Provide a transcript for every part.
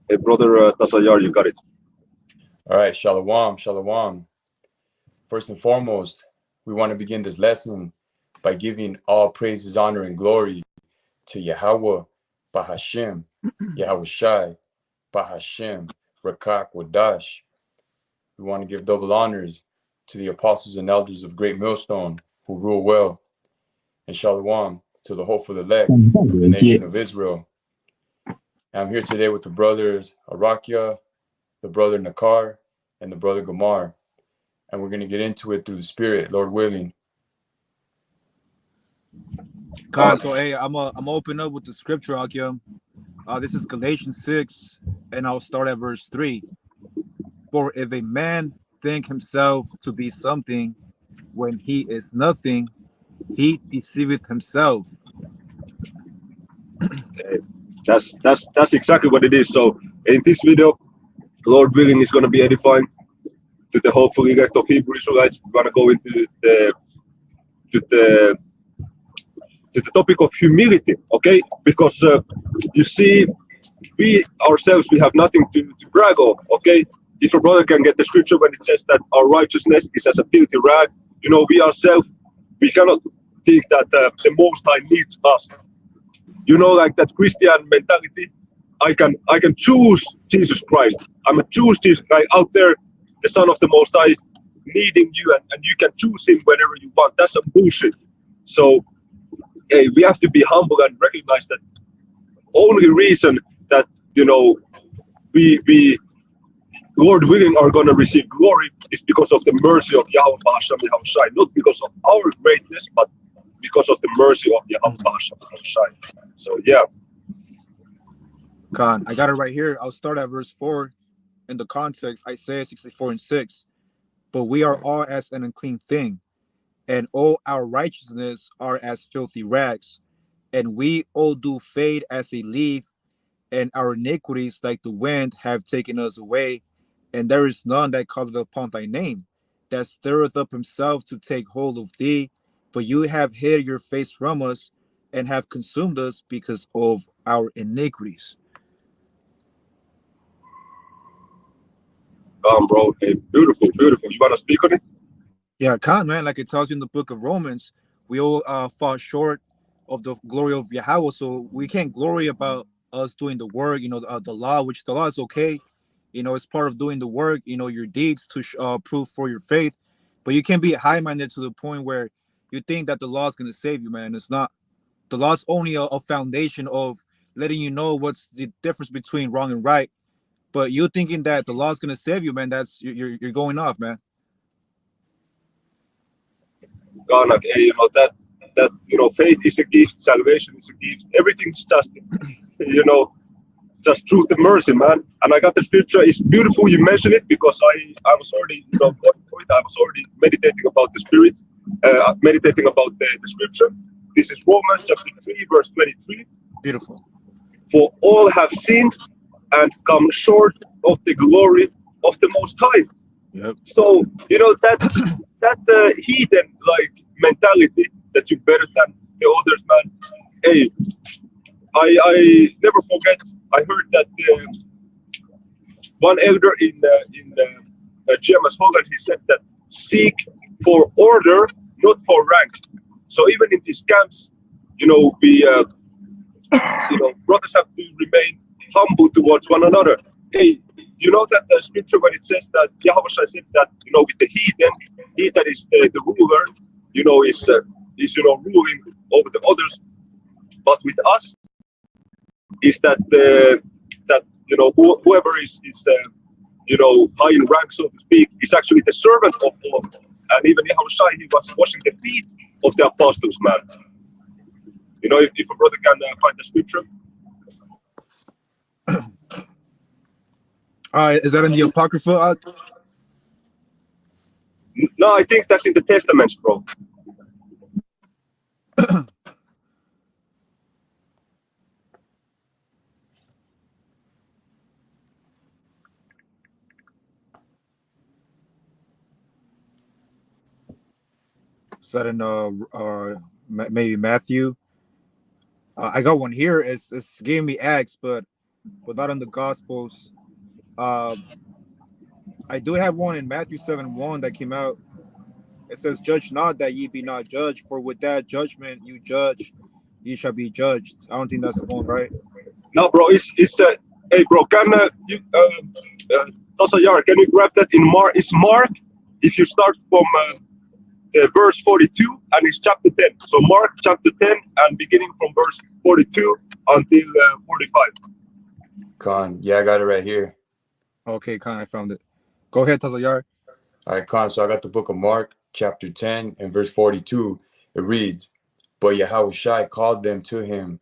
Hey, brother Tasayar, you got it. All right, Shalom, Shalom. First and foremost, we want to begin this lesson by giving all praises, honor, and glory to Yahweh, Bahashem, Yahweh Shai, Bahashem, Rakak, Wadash. We want to give double honors to the apostles and elders of Great Millstone who rule well, and Shalom to the hopeful elect of the nation of Israel. And I'm here today with the brothers Arakia, the brother Nakar, and the brother Gamar. And we're going to get into it through the Spirit, Lord willing. God, so hey, I'm open up with the scripture, Akim. This is Galatians 6, and I'll start at verse 3. For if a man think himself to be something when he is nothing, he deceiveth himself. That's exactly what it is. So in this video, Lord willing, is going to be edifying to the hopeful elect of Hebrew Israelites. We're going to go into the topic of humility, okay? Because you see, we ourselves, we have nothing to brag of, okay? If a brother can get the scripture when it says that our righteousness is as a filthy rag, you know, we ourselves, we cannot think that the Most High needs us. You know, like that Christian mentality. I can choose Jesus Christ. I'm a choose Jesus Christ out there, the Son of the Most High, needing you, and you can choose him whenever you want. That's some bullshit. So, hey, we have to be humble and recognize that only reason that, you know, we Lord willing are gonna receive glory is because of the mercy of Yahweh Bahasham Yahweh Shai, not because of our greatness, but because of the mercy of Yahweh Bahasham Yahweh Shai. So yeah. God, I got it right here. I'll start at verse 4 in the context, Isaiah 64:6. But we are all as an unclean thing, and all our righteousness are as filthy rags, and we all do fade as a leaf, and our iniquities like the wind have taken us away, and there is none that calleth upon thy name, that stirreth up himself to take hold of thee, but you have hid your face from us, and have consumed us because of our iniquities. Bro, hey, beautiful, beautiful. You wanna speak on it? Yeah, Khan, man, like it tells you in the book of Romans, we all fall short of the glory of Yahweh, so we can't glory about us doing the work, the law, which the law is okay. It's part of doing the work, your deeds to prove for your faith. But you can't be high-minded to the point where you think that the law is going to save you, man. It's not. The law is only a foundation of letting you know what's the difference between wrong and right. But you thinking that the law is going to save you, man, that's you're going off, man. God, like, hey, you know that you know, faith is a gift, salvation is a gift. Everything's just, you know, just truth and mercy, man. And I got the scripture. It's beautiful you mentioned it because I was already, you know, going through it. I was already meditating about the spirit, meditating about the scripture. This is Romans chapter 3, verse 23. Beautiful. For all have sinned and come short of the glory of the Most High. Yep. So, you know, that heathen like mentality that you're better than the others, man. Hey, I never forget. I heard that one elder in GMS Holland, he said that seek for order, not for rank. So even in these camps, you know, brothers have to remain humble towards one another. Hey, you know that the scripture when it says that Yahweh said that, you know, with the heathen, he that is the ruler, you know, is ruling over the others. But with us, is that that you know, whoever is you know, high in rank, so to speak, is actually the servant of all. And even Yahweh Shai, he was washing the feet of the apostles, man. You know, if a brother can find the scripture. Is that in the Apocrypha? No, I think that's in the Testaments, bro. Is that in maybe Matthew? I got one here. It's giving me Acts, but but not in the Gospels. Uh, I do have one in Matthew 7:1 that came out. It says, "Judge not that ye be not judged, for with that judgment you judge, ye shall be judged." I don't think that's the one, right? No, bro, it's hey, bro, can you Tasayar, can you grab that in Mark? It's Mark. If you start from the verse 42 and it's chapter 10. So Mark chapter 10 and beginning from verse 42 until 45. Khan, yeah, I got it right here. Okay, Khan, I found it. Go ahead, Tazayar. All right, Khan. So I got the book of Mark, chapter 10 and verse 42. It reads, "But Yahushua called them to him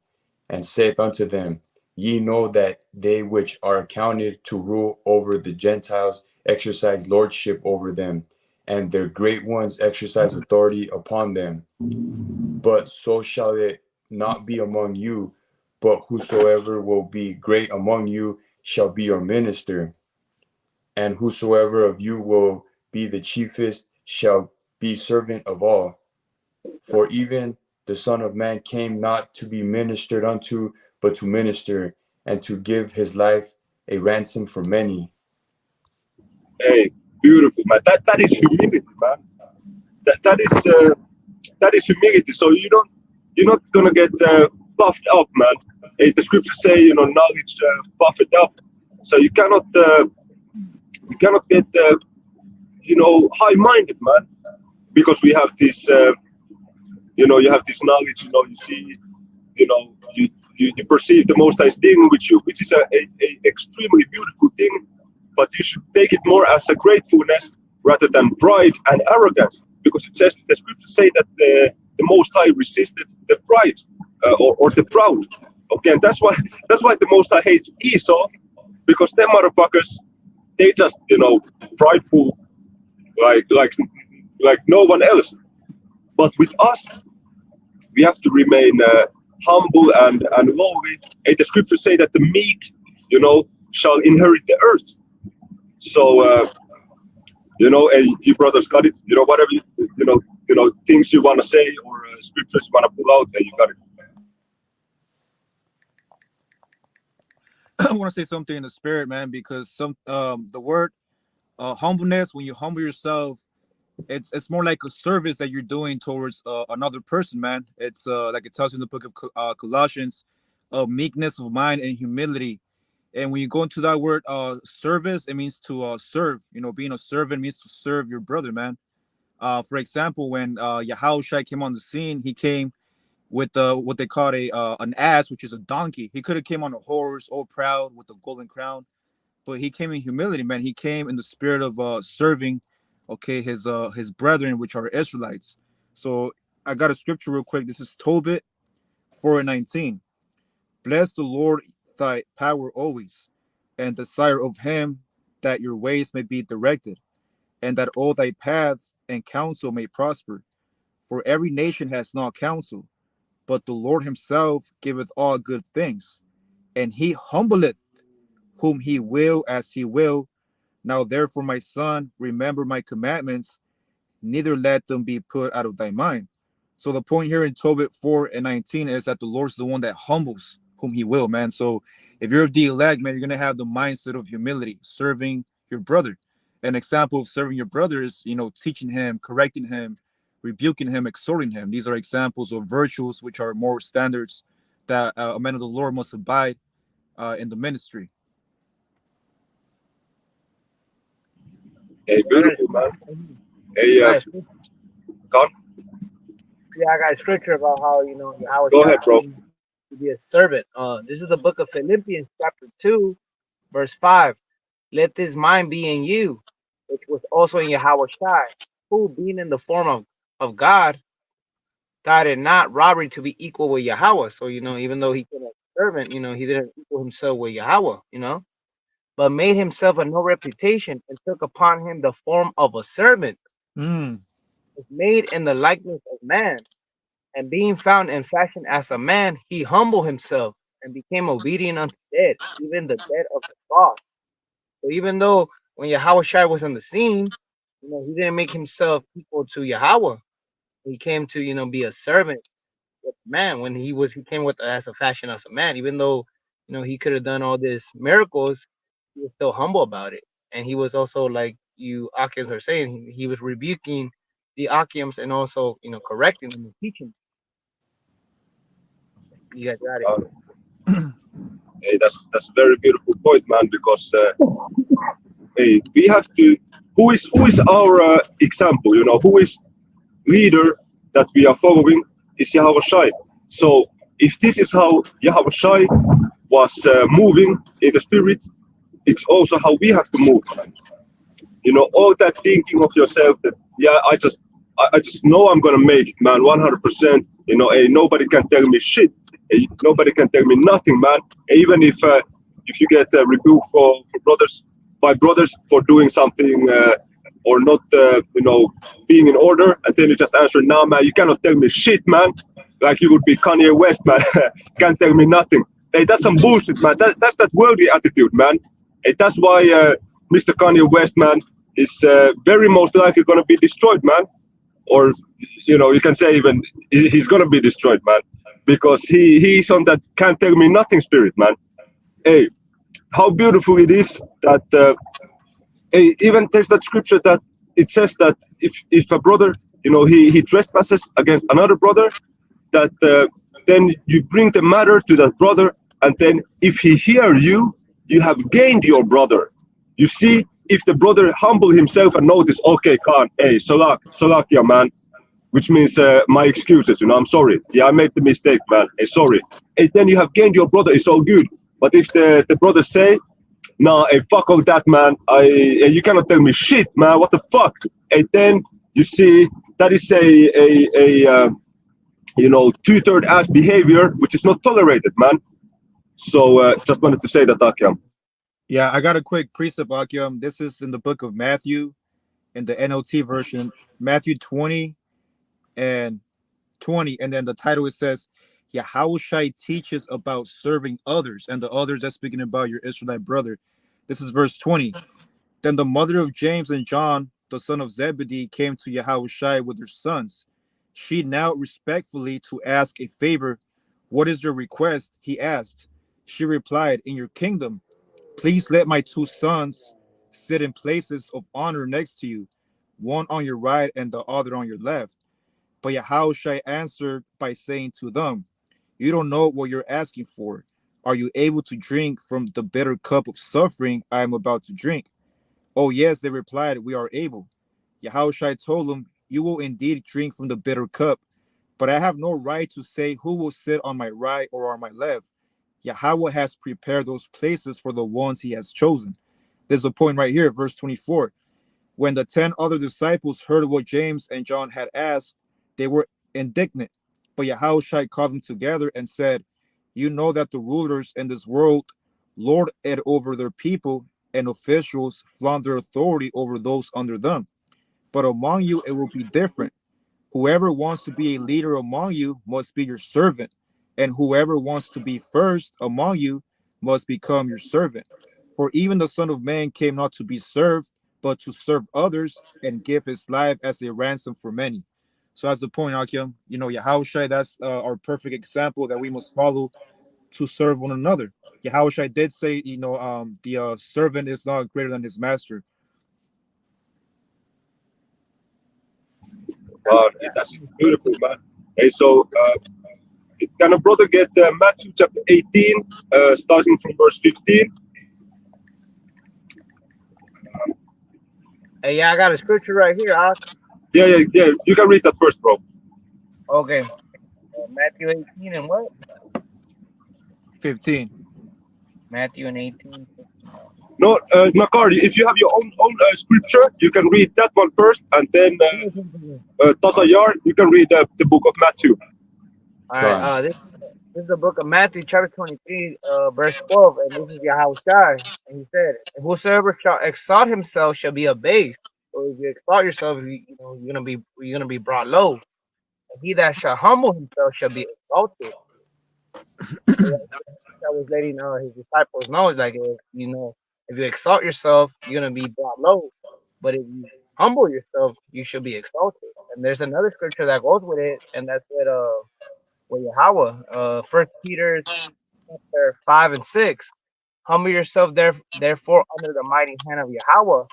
and saith unto them, Ye know that they which are accounted to rule over the Gentiles exercise lordship over them, and their great ones exercise authority upon them. But so shall it not be among you, but whosoever will be great among you shall be your minister. And whosoever of you will be the chiefest shall be servant of all. For even the Son of Man came not to be ministered unto, but to minister, and to give his life a ransom for many." Hey, beautiful, man. That is humility, man. That is humility. So you're not gonna get puffed up, man. Hey, the scriptures say, knowledge puffed up. So you cannot get high-minded, man, because we have this you have this knowledge. You see, you perceive the Most High's dealing with you, which is a extremely beautiful thing. But you should take it more as a gratefulness rather than pride and arrogance, because it says the scriptures say that the Most High resisted the pride or the proud. Okay, and that's why the Most High hates Esau, because them motherfuckers, they just prideful like no one else. But with us, we have to remain humble and lowly. And the scriptures say that the meek, shall inherit the earth. So, and you brothers got it. Whatever things you want to say or scriptures you want to pull out, and you got it. I want to say something in the spirit, man, because the word humbleness, when you humble yourself, it's more like a service that you're doing towards another person, man. It's like it tells you in the book of Colossians, meekness of mind and humility. And when you go into that word service, it means to serve. Being a servant means to serve your brother, man. For example, when Yahushua came on the scene, he came with what they call an ass, which is a donkey. He could have came on a horse, all proud with a golden crown, but he came in humility, man. He came in the spirit of serving, okay, his brethren, which are Israelites. So I got a scripture real quick. This is Tobit 4:19. "Bless the Lord thy power always, and desire of him that your ways may be directed, and that all thy paths and counsel may prosper. For every nation has not counsel, but the Lord himself giveth all good things, and he humbleth whom he will as he will. Now therefore, my son, remember my commandments, neither let them be put out of thy mind." So the point here in Tobit 4:19 is that the Lord's the one that humbles whom he will, man. So if you're of the elect, man, you're gonna have the mindset of humility, serving your brother. An example of serving your brother is, teaching him, correcting him, rebuking him, exhorting him. These are examples of virtues which are moral standards that a man of the Lord must abide in the ministry. Hey, beautiful, man. Hey, God, Yeah, I got a scripture about how how go ahead, bro. to be a servant. This is the book of Philippians, chapter 2, verse 5. "Let this mind be in you, which was also in Yahushua, who being in the form of God, thought it not robbery to be equal with Yahweh." So even though he came as a servant, he didn't equal himself with Yahweh, but made himself of no reputation, and took upon him the form of a servant, Mm. was made in the likeness of man. And being found in fashion as a man, he humbled himself and became obedient unto death, even the death of the cross. So even though when Yahushua was on the scene, he didn't make himself equal to Yahweh. He came to, be a servant with man when he came with as a fashion as a man, even though he could have done all this miracles. He was still humble about it, and he was also like you Akims are saying, he was rebuking the Akims and also correcting them and teaching. You guys got it. Hey, that's a very beautiful point, man. Because hey, we have to. Who is our example? Who is leader that we are following is Yahweh Shai. So if this is how Yahweh Shai was moving in the spirit, it's also how we have to move. All that thinking of yourself that I just know I'm gonna make it, man, 100%. Hey, nobody can tell me shit. Hey, nobody can tell me nothing, man. Even if you get rebuked for brothers by brothers for doing something or not, being in order, and then you just answer, "Nah, man, you cannot tell me shit, man." Like you would be Kanye West, man. Can't tell me nothing. Hey, that's some bullshit, man. That's that worldly attitude, man. Hey, that's why Mr. Kanye West, man, is very most likely gonna be destroyed, man. Or you can say even he's gonna be destroyed, man, because he's on that can't tell me nothing spirit, man. Hey, how beautiful it is that hey, even there's that scripture that it says that if a brother he trespasses against another brother, that then you bring the matter to that brother, and then if he hear you, you have gained your brother. You see, if the brother humble himself and notice, okay, Khan, hey, Salakia, man, which means my excuses, I'm sorry. Yeah, I made the mistake, man. Hey, sorry. Hey, then you have gained your brother. It's all good. But if the brothers say, nah, hey, fuck all that, man. You cannot tell me shit, man. What the fuck? And then you see that is a two-third ass behavior, which is not tolerated, man. So just wanted to say that, Akyam. Yeah, I got a quick precept, Akim. This is in the book of Matthew, in the NLT version, Matthew 20 and 20, and then the title it says, Yahushai teaches about serving others, and the others that's speaking about your Israelite brother. This is verse 20. Then the mother of James and John, the son of Zebedee, came to Yahushai with her sons. She knelt respectfully to ask a favor. What is your request? He asked. She replied, in your kingdom, please let my two sons sit in places of honor next to you, one on your right and the other on your left. But Yahushua answered by saying to them, you don't know what you're asking for. Are you able to drink from the bitter cup of suffering I am about to drink? Oh, yes, they replied, we are able. Yahushua told them, you will indeed drink from the bitter cup, but I have no right to say who will sit on my right or on my left. Yahweh has prepared those places for the ones he has chosen. There's a point right here, verse 24. When the 10 other disciples heard what James and John had asked, they were indignant. But Yahushua called them together and said, you know that the rulers in this world lord it over their people, and officials flaunt their authority over those under them. But among you it will be different. Whoever wants to be a leader among you must be your servant, and whoever wants to be first among you must become your servant. For even the Son of Man came not to be served, but to serve others and give his life as a ransom for many. So, as the point, Akim, Yahushua, that's our perfect example that we must follow to serve one another. Yahushua did say, the servant is not greater than his master. That's beautiful, man. Hey, so can a brother get Matthew chapter 18, starting from verse 15? Hey, yeah, I got a scripture right here. Yeah. You can read that first, bro. Okay. Matthew 18 and what? 15. Matthew and 18. No, Nakari, if you have your own scripture, you can read that one first, and then Tazayar, you can read the book of Matthew. All right. This is the book of Matthew, chapter 23, verse 12, and this is Yahushua. And he said, whosoever shall exalt himself shall be abased. So if you exalt yourself, you're gonna be brought low. And he that shall humble himself shall be exalted. I was letting his disciples know, like, if you exalt yourself, you're gonna be brought low. But if you humble yourself, you should be exalted. And there's another scripture that goes with it, and that's with Yahweh, 1 Peter chapter 5 and 6. Humble yourself therefore under the mighty hand of Yahweh,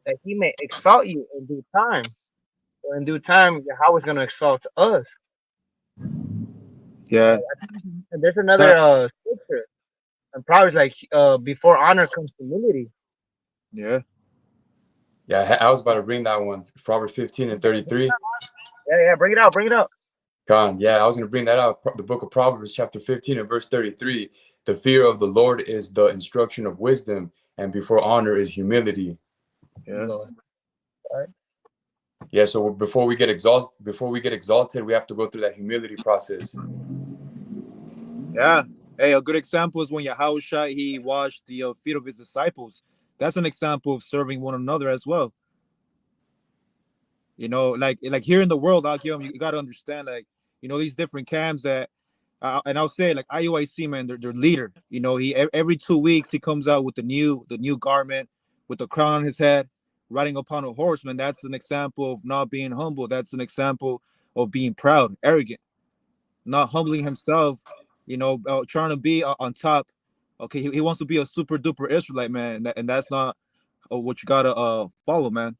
that he may exalt you in due time. So in due time, Yahweh is going to exalt us. Yeah. And there's another That, scripture, and Proverbs like before honor comes humility. yeah. Yeah, I was about to bring that one. Proverbs 15 and 33. Yeah, bring it out, bring it out. Con, yeah, I was going to bring that out. The book of Proverbs, chapter 15 and verse 33. The fear of the Lord is the instruction of wisdom, and before honor is humility. Yeah. All right. Yeah, so before we get exalted, we have to go through that humility process. Yeah. Hey, a good example is when Yahushua he washed the feet of his disciples. That's an example of serving one another as well. You know, like here in the world, out here, you got to understand, like, you know, these different camps that, and I'll say, like IUIC, man, their leader. You know, he every 2 weeks he comes out with the new garment, with the crown on his head, riding upon a horse. Man, that's an example of not being humble. That's an example of being proud, arrogant, not humbling himself. You know, trying to be on top. Okay, he wants to be a super duper Israelite, man, and that's not what you gotta follow, man.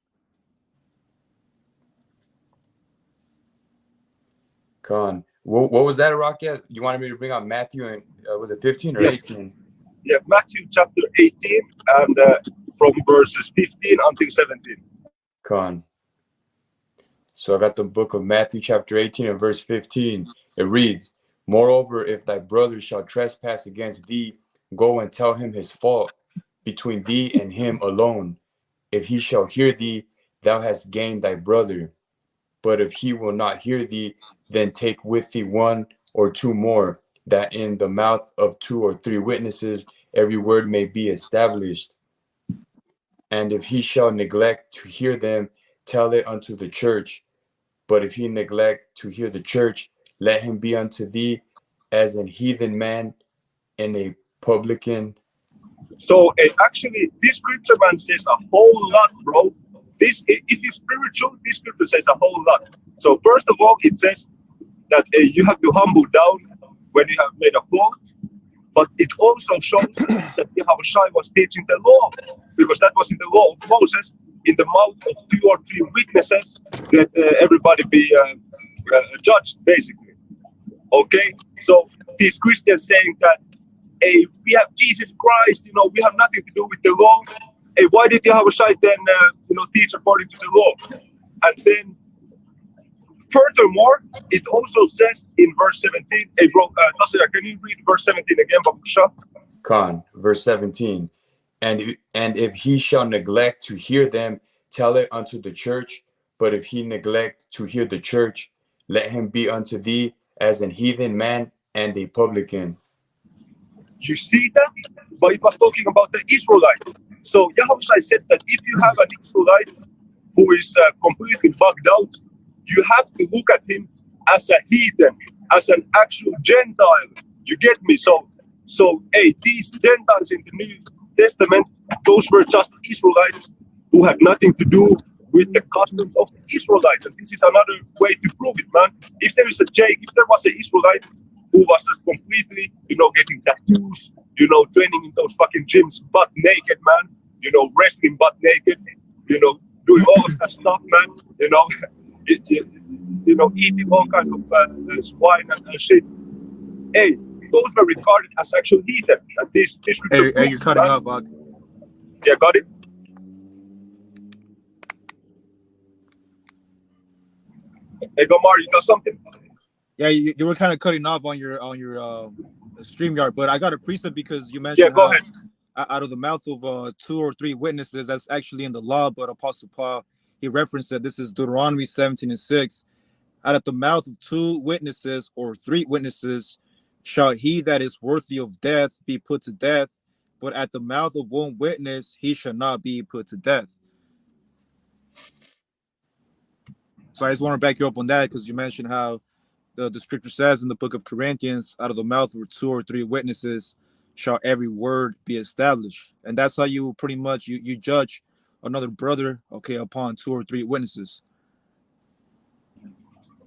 Con, what was that, Rocket? You wanted me to bring out Matthew and was it 15 or Yes. 18? Yeah, Matthew chapter 18 and from verses 15 until 17. Con. So I got the book of Matthew chapter 18 and verse 15. It reads, moreover, if thy brother shall trespass against thee, go and tell him his fault between thee and him alone. If he shall hear thee, thou hast gained thy brother. But if he will not hear thee, then take with thee one or two more, that in the mouth of 2 or 3 witnesses every word may be established. And if he shall neglect to hear them, tell it unto the church. But if he neglect to hear the church, let him be unto thee as an heathen man and a publican. So actually, this scripture, man, says a whole lot, bro. This, if you're spiritual, this scripture says a whole lot. So first of all, it says that you have to humble down when you have made a fault. But it also shows that Yahushua was teaching the law, because that was in the law of Moses, in the mouth of 2 or 3 witnesses, that everybody be judged, basically. Okay, so these Christians saying that, hey, we have Jesus Christ, you know, we have nothing to do with the law. Hey, why did Yahushua then, teach according to the law? And then, furthermore, it also says in verse 17, hey, bro, Nasir, can you read verse 17 again, Babusha? Con, verse 17. And if he shall neglect to hear them, tell it unto the church. But if he neglect to hear the church, let him be unto thee as an heathen man and a publican. You see that? But it was talking about the Israelite. So Yahushua said that if you have an Israelite who is completely bugged out, you have to look at him as a heathen, as an actual Gentile. You get me? So hey, these Gentiles in the New Testament, those were just Israelites who had nothing to do with the customs of the Israelites. And this is another way to prove it, man. If there was an Israelite who was just completely, getting tattoos, training in those fucking gyms butt naked, man, wrestling butt naked, doing all of that stuff, man, eating all kinds of swine and shit. Hey, those were regarded as actual heathen. And this scripture Hey, you're cutting off, Ak. Yeah, got it. Hey, Gomar, you got something? Yeah, you were kind of cutting off on your StreamYard, but I got a precept because you mentioned Go ahead. Out of the mouth of 2 or 3 witnesses, that's actually in the law, but Apostle Paul, he referenced that this is Deuteronomy 17:6. Out of the mouth of 2 witnesses or 3 witnesses shall he that is worthy of death be put to death, but at the mouth of 1 witness he shall not be put to death. So I just want to back you up on that because you mentioned how the scripture says in the book of Corinthians, out of the mouth of 2 or 3 witnesses shall every word be established. And that's how you pretty much you judge another brother, okay, upon 2 or 3 witnesses.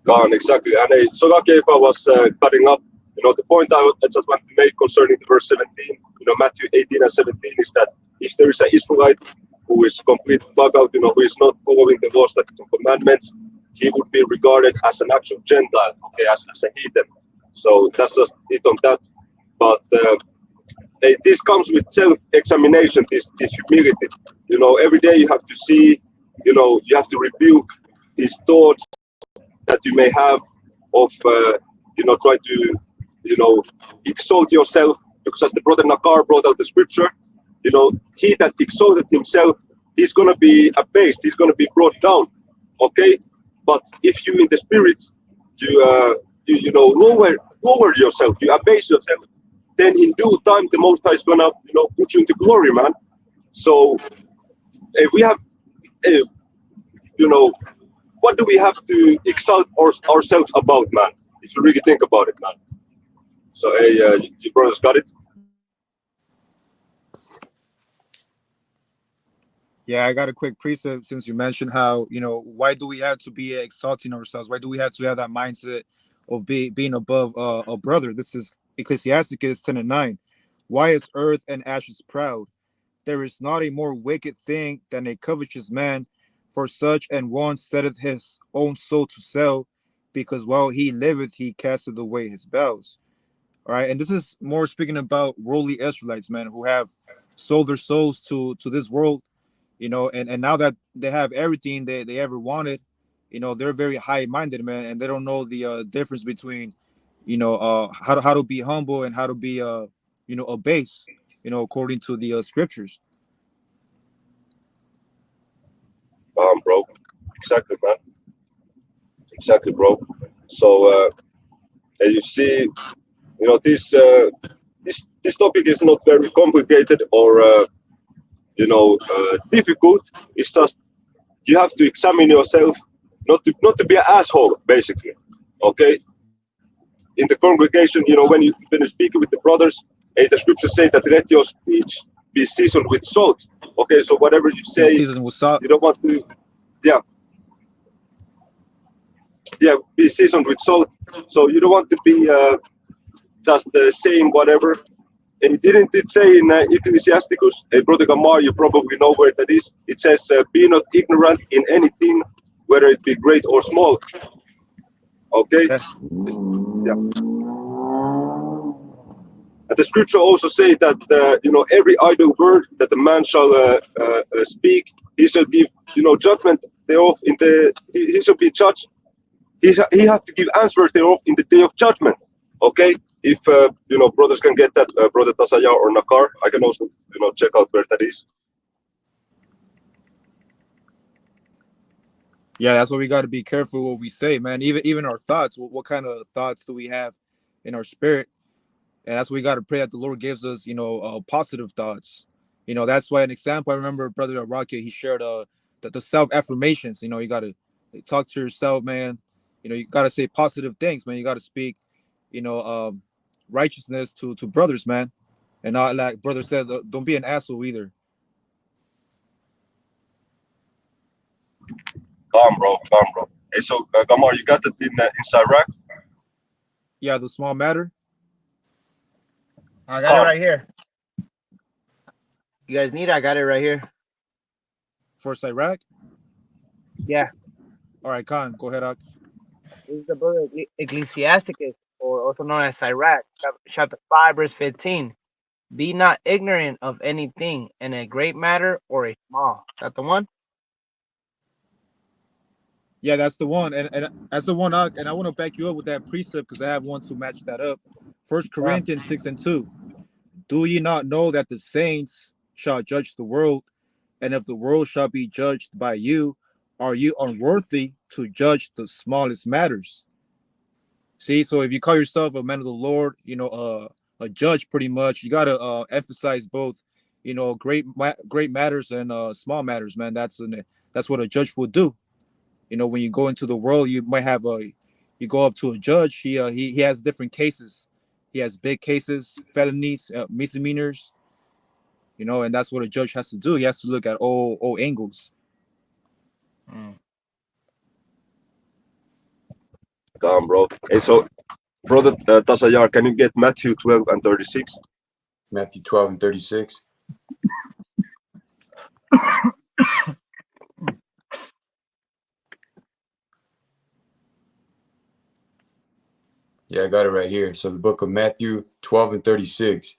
Gone, exactly. And so okay, if I was cutting up, The point I just want to make concerning the verse 17, Matthew 18 and 17 is that if there is an Israelite who is complete bug out, who is not following the laws, statutes, and commandments, he would be regarded as an actual Gentile, okay, as a heathen. So that's just it on that. But this comes with self-examination, this humility. Every day you have to see, you have to rebuke these thoughts that you may have of, try to, exalt yourself. Because as the brother Nakar brought out the scripture, he that exalted himself, he's going to be abased, he's going to be brought down, okay? But if you in the spirit, you lower yourself, you abase yourself, then in due time the Most High is going to, put you into glory, man. So we have, what do we have to exalt ourselves about, man? If you really think about it, man. So, hey, you brothers got it? Yeah, I got a quick precept since you mentioned how, why do we have to be exalting ourselves? Why do we have to have that mindset of being above a brother? This is Ecclesiasticus 10 and 9. Why is earth and ashes proud? There is not a more wicked thing than a covetous man, for such an one setteth his own soul to sell, because while he liveth, he casteth away his bowels. All right, and this is more speaking about worldly Israelites, man, who have sold their souls to this world, and now that they have everything they ever wanted, they're very high-minded, man, and they don't know the difference between, how to be humble and how to be, abase, according to the scriptures. Bro, exactly, man. Exactly, bro. So, you see, this topic is not very complicated or difficult. It's just you have to examine yourself, not to be an asshole, basically. Okay. In the congregation, when you're speaking with the brothers, the scriptures say that let your speech be seasoned with salt. Okay, so whatever you say, Seasoned with salt. you don't want to, be seasoned with salt. So you don't want to be just saying whatever. And didn't it say in Ecclesiasticus, Brother Gamar, you probably know where that is. It says, be not ignorant in anything, whether it be great or small. Okay? Yes. Yeah. And the scripture also say that, every idle word that the man shall speak, he shall give, judgment thereof he shall be judged. He have to give answers thereof in the day of judgment. Okay? If, brothers can get that, Brother Tasaya or Nakar, I can also, check out where that is. Yeah, that's why we got to be careful what we say, man. Even our thoughts, what kind of thoughts do we have in our spirit? And that's why we got to pray that the Lord gives us, positive thoughts. That's why an example, I remember Brother Rocky, he shared the self-affirmations. You got to talk to yourself, man. You got to say positive things, man. You got to speak, righteousness to brothers, man. And not like brother said, don't be an asshole either. Calm, bro. Hey, so, Gamar, you got it in Sirach? Yeah, the small matter. I got it right here. You guys need it? I got it right here. For Sirach? Yeah. All right, Khan, go ahead, Ak. This is the book of Ecclesiasticus, or also known as Sirach, chapter 5, verse 15. Be not ignorant of anything, in a great matter or a small. Is that the one? Yeah, that's the one, and that's the one. And I want to back you up with that precept because I have one to match that up. 1 Corinthians 6 and 2. Do ye not know that the saints shall judge the world, and if the world shall be judged by you, are you unworthy to judge the smallest matters? See, so if you call yourself a man of the Lord, a judge, pretty much, you gotta emphasize both, great matters and small matters, man. That's what a judge will do. When you go into the world, you might have you go up to a judge. He has different cases. He has big cases, felonies, misdemeanors. And that's what a judge has to do. He has to look at all angles. Calm, bro. Hey, so Brother Tasayar, can you get Matthew 12 and 36? Matthew 12 and 36. Yeah, I got it right here. So the book of Matthew 12 and 36.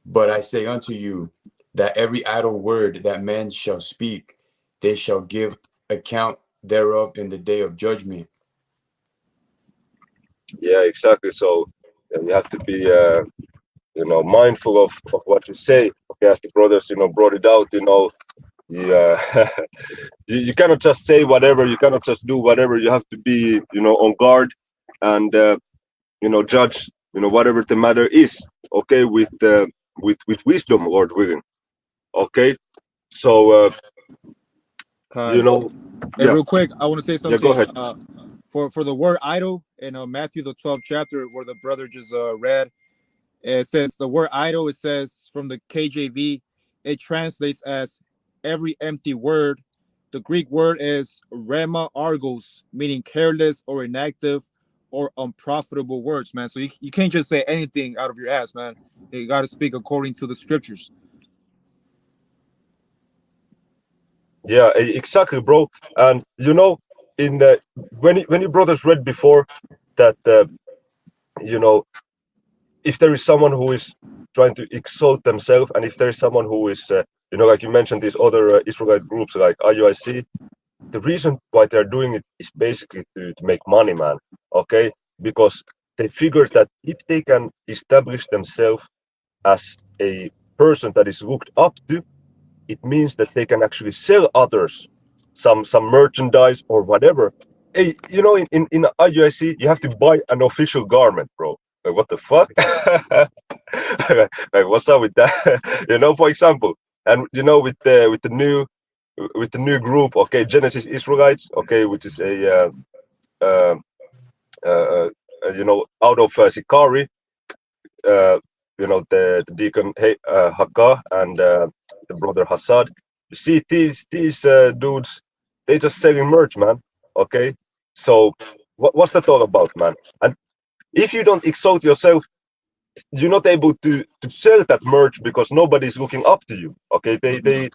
But I say unto you that every idle word that man shall speak, they shall give account thereof in the day of judgment. Yeah, exactly. So you have to be, mindful of what you say. Okay, as the brothers, brought it out. You, you cannot just say whatever. You cannot just do whatever. You have to be, on guard and judge, whatever the matter is. Okay, with wisdom, Lord willing. Okay, so Con. you know, Hey, yeah, real quick, I want to say yeah. Go something. ahead. For the word idol in Matthew the 12th chapter, where the brother just read, it says the word idol. It says from the KJV, it translates as every empty word. The Greek word is rema argos, meaning careless or inactive or unprofitable words, man. So you can't just say anything out of your ass, man. You got to speak according to the scriptures. Yeah, exactly, bro. And in when you brothers read before that, you know, if there is someone who is trying to exalt themselves, and if there is someone who is, like you mentioned, these other Israelite groups like IUIC, the reason why they're doing it is basically to make money, man. Okay, because they figure that if they can establish themselves as a person that is looked up to, it means that they can actually sell others some merchandise or whatever. Hey, in IUIC, you have to buy an official garment, bro. Like, what the fuck? Like, what's up with that? For example, and with the new group, okay, Genesis Israelites, okay, which is a uh, out of Sikari, uh, the deacon Hakka and the brother Hassad. You see, these dudes, they just selling merch, man. Okay, so what's that all about, man? And if you don't exalt yourself, you're not able to sell that merch because nobody's looking up to you. Okay, they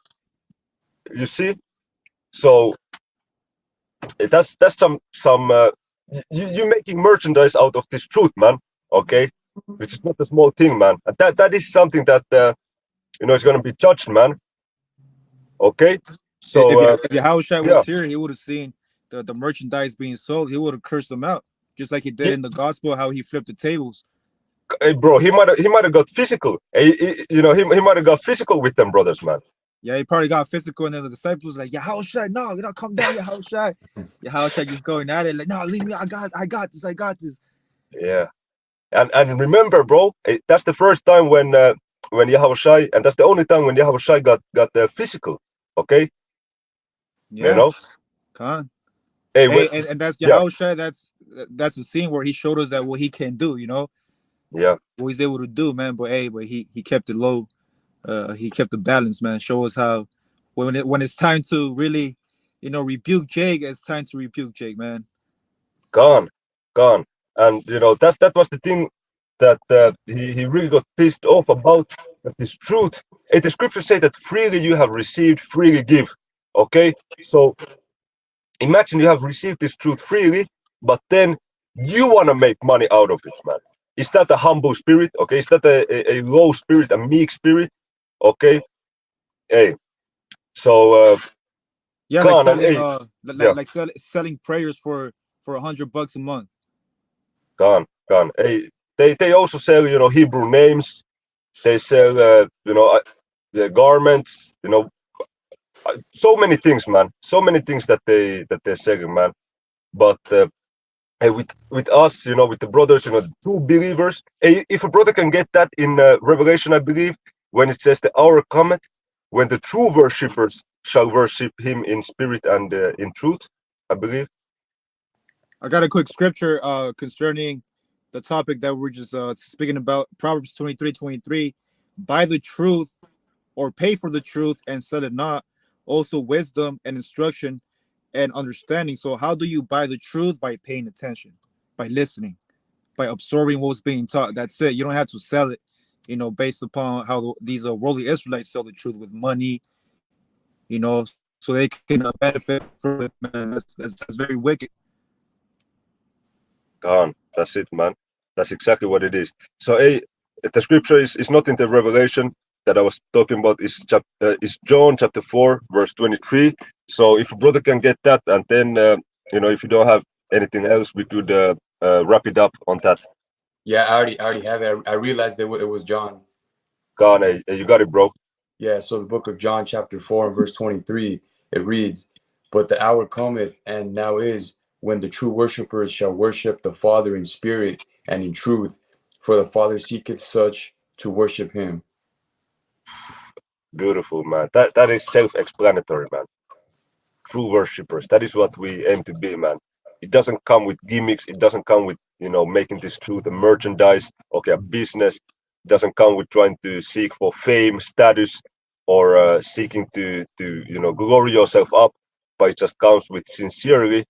you see, so that's some you making merchandise out of this truth, man. Okay, which is not a small thing, man. And that is something that is going to be judged, man. Okay, so If Yahushua yeah, was here, he would have seen the merchandise being sold. He would have cursed them out, just like he did he, in the gospel, how he flipped the tables. hey, bro, he might have got physical. He might have got physical with them brothers, man. Yeah, he probably got physical, and then the disciples like, Yahushua, no, you know, come down, Yahushua. Yahushua just going at it like, no, leave me, I got this. Yeah, and remember, bro, that's the first time when Yahushai, and that's the only time when Yahushai got physical. Okay, you Yeah, know. con. Hey, Hey, and that's yeah, Yahushua. That's the scene where he showed us that what he can do, yeah. what he's able to do, man. But he kept it low. He kept the balance, man. Show us how when it's time to really, rebuke Jake, it's time to rebuke Jake, man. Gone, gone. And that was the thing that he really got pissed off about, that this truth. And the scriptures say that freely you have received, freely give. Okay, so imagine you have received this truth freely, but then you want to make money out of it, man. Is that a humble spirit? Okay, is that a low spirit, a meek spirit? Okay, hey, so Yeah, like gone, and selling hey, yeah, selling prayers for $100 a month. gone. Hey, they also sell Hebrew names. They sell the garments. So many things, man. So many things that they're selling, man. But hey, with us, with the brothers, the true believers. Hey, if a brother can get that in Revelation, I believe, when it says the hour cometh, when the true worshippers shall worship Him in spirit and in truth, I believe. I got a quick scripture concerning the topic that we're just speaking about. Proverbs 23:23. Buy the truth or pay for the truth and sell it not. Also wisdom and instruction and understanding. So how do you buy the truth? By paying attention, by listening. by absorbing what's being taught. That's it. You don't have to sell it, you know, based upon how these worldly Israelites sell the truth with money, you know, so they can benefit from it, man. That's very wicked. Gone. That's it, man. That's exactly what it is. So, the scripture is not in the Revelation that I was talking about. Is John chapter 4, verse 23. So, if a brother can get that, and then you know, if you don't have anything else, we could wrap it up on that. Yeah, I already have it. I realized that it was John. Gone. You got it, bro. Yeah, so the book of John, chapter 4, and verse 23, it reads, "But the hour cometh, and now is, when the true worshipers shall worship the Father in spirit and in truth, for the Father seeketh such to worship him." Beautiful, man. That is self-explanatory, man. True worshippers. That is what we aim to be, man. It doesn't come with gimmicks. It doesn't come with, you know, making this truth a merchandise, okay, a business. It doesn't come with trying to seek for fame, status, or seeking to you know, glory yourself up. But it just comes with sincerely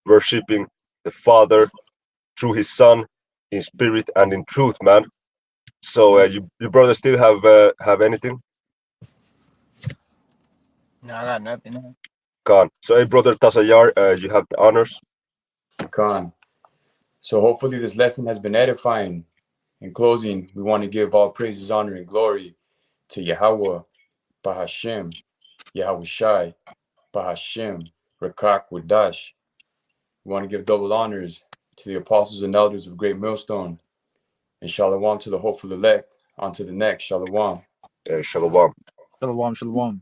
worshiping the Father through His Son in spirit and in truth, man. So you brother still have anything? No, I got nothing. Gone. So hey, brother Tasayar, you have the honors. Khan. So hopefully this lesson has been edifying. In closing, we want to give all praises, honor, and glory to Yahweh, Bahashem, Yahweh Shai, Bahashem, Rakak Wadash. We want to give double honors to the apostles and elders of Great Millstone, and Shalom to the hopeful elect. On to the next. Shalom. Shalom. Shalom, shalom.